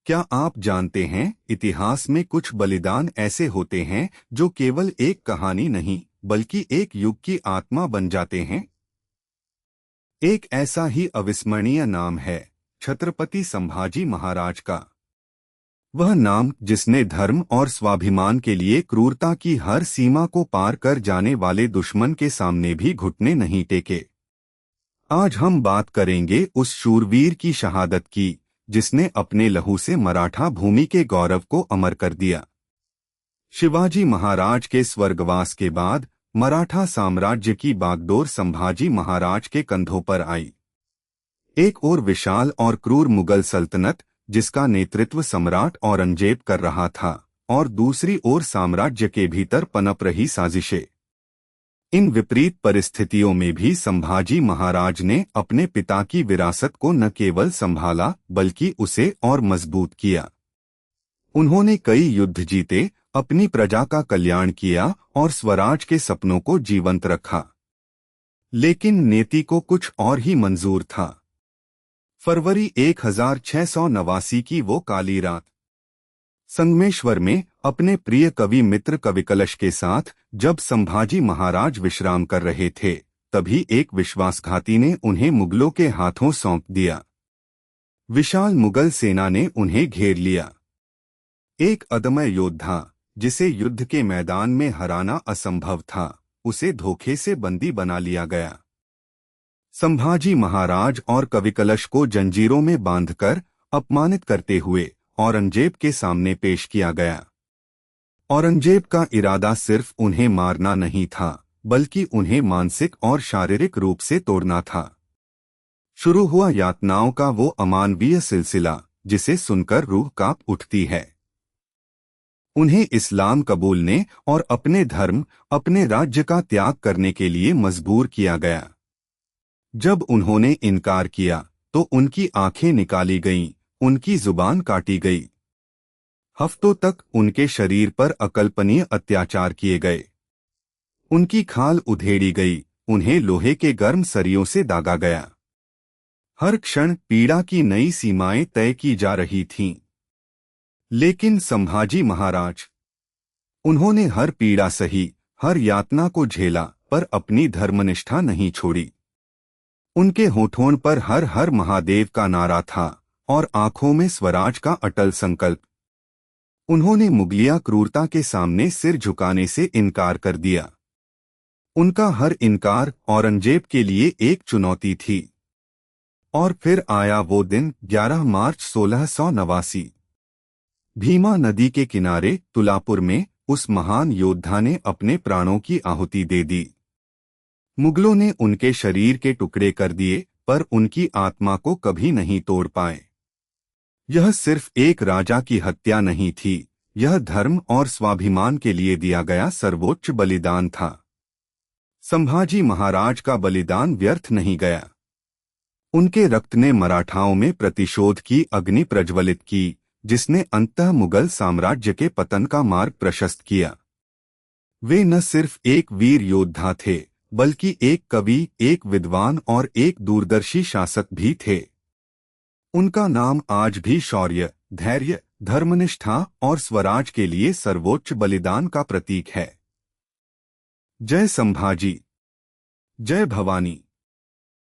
क्या आप जानते हैं, इतिहास में कुछ बलिदान ऐसे होते हैं जो केवल एक कहानी नहीं बल्कि एक युग की आत्मा बन जाते हैं। एक ऐसा ही अविस्मरणीय नाम है छत्रपति संभाजी महाराज का। वह नाम जिसने धर्म और स्वाभिमान के लिए क्रूरता की हर सीमा को पार कर जाने वाले दुश्मन के सामने भी घुटने नहीं टेके। आज हम बात करेंगे उस शूरवीर की शहादत की जिसने अपने लहू से मराठा भूमि के गौरव को अमर कर दिया। शिवाजी महाराज के स्वर्गवास के बाद मराठा साम्राज्य की बागडोर संभाजी महाराज के कंधों पर आई। एक और विशाल और क्रूर मुगल सल्तनत जिसका नेतृत्व सम्राट औरंगजेब कर रहा था, और दूसरी ओर साम्राज्य के भीतर पनप रही साजिशें। इन विपरीत परिस्थितियों में भी संभाजी महाराज ने अपने पिता की विरासत को न केवल संभाला बल्कि उसे और मजबूत किया। उन्होंने कई युद्ध जीते, अपनी प्रजा का कल्याण किया और स्वराज के सपनों को जीवंत रखा। लेकिन नीति को कुछ और ही मंजूर था। फरवरी 1689 की वो काली रात संगमेश्वर में अपने प्रिय कवि मित्र कविकलश के साथ जब संभाजी महाराज विश्राम कर रहे थे, तभी एक विश्वासघाती ने उन्हें मुगलों के हाथों सौंप दिया। विशाल मुगल सेना ने उन्हें घेर लिया। एक अदम्य योद्धा जिसे युद्ध के मैदान में हराना असंभव था, उसे धोखे से बंदी बना लिया गया। संभाजी महाराज और कविकलश को जंजीरों में बांधकर अपमानित करते हुए औरंगजेब के सामने पेश किया गया। औरंगजेब का इरादा सिर्फ उन्हें मारना नहीं था बल्कि उन्हें मानसिक और शारीरिक रूप से तोड़ना था। शुरू हुआ यातनाओं का वो अमानवीय सिलसिला जिसे सुनकर रूह कांप उठती है। उन्हें इस्लाम कबूलने और अपने धर्म, अपने राज्य का त्याग करने के लिए मजबूर किया गया। जब उन्होंने इनकार किया तो उनकी आंखें निकाली गईं, उनकी जुबान काटी गई। हफ्तों तक उनके शरीर पर अकल्पनीय अत्याचार किए गए। उनकी खाल उधेड़ी गई, उन्हें लोहे के गर्म सरियों से दागा गया। हर क्षण पीड़ा की नई सीमाएं तय की जा रही थीं। लेकिन संभाजी महाराज, उन्होंने हर पीड़ा सही, हर यातना को झेला, पर अपनी धर्मनिष्ठा नहीं छोड़ी। उनके होठों पर हर हर महादेव का नारा था और आंखों में स्वराज का अटल संकल्प। उन्होंने मुगलिया क्रूरता के सामने सिर झुकाने से इनकार कर दिया। उनका हर इनकार औरंगजेब के लिए एक चुनौती थी। और फिर आया वो दिन 11 मार्च 1689। भीमा नदी के किनारे तुलापुर में उस महान योद्धा ने अपने प्राणों की आहुति दे दी। मुगलों ने उनके शरीर के टुकड़े कर दिए, पर उनकी आत्मा को कभी नहीं तोड़ पाए। यह सिर्फ एक राजा की हत्या नहीं थी, यह धर्म और स्वाभिमान के लिए दिया गया सर्वोच्च बलिदान था। संभाजी महाराज का बलिदान व्यर्थ नहीं गया। उनके रक्त ने मराठाओं में प्रतिशोध की अग्नि प्रज्वलित की, जिसने अंततः मुगल साम्राज्य के पतन का मार्ग प्रशस्त किया। वे न सिर्फ एक वीर योद्धा थे बल्कि एक कवि, एक विद्वान और एक दूरदर्शी शासक भी थे। उनका नाम आज भी शौर्य, धैर्य, धर्मनिष्ठा और स्वराज के लिए सर्वोच्च बलिदान का प्रतीक है। जय संभाजी, जय भवानी।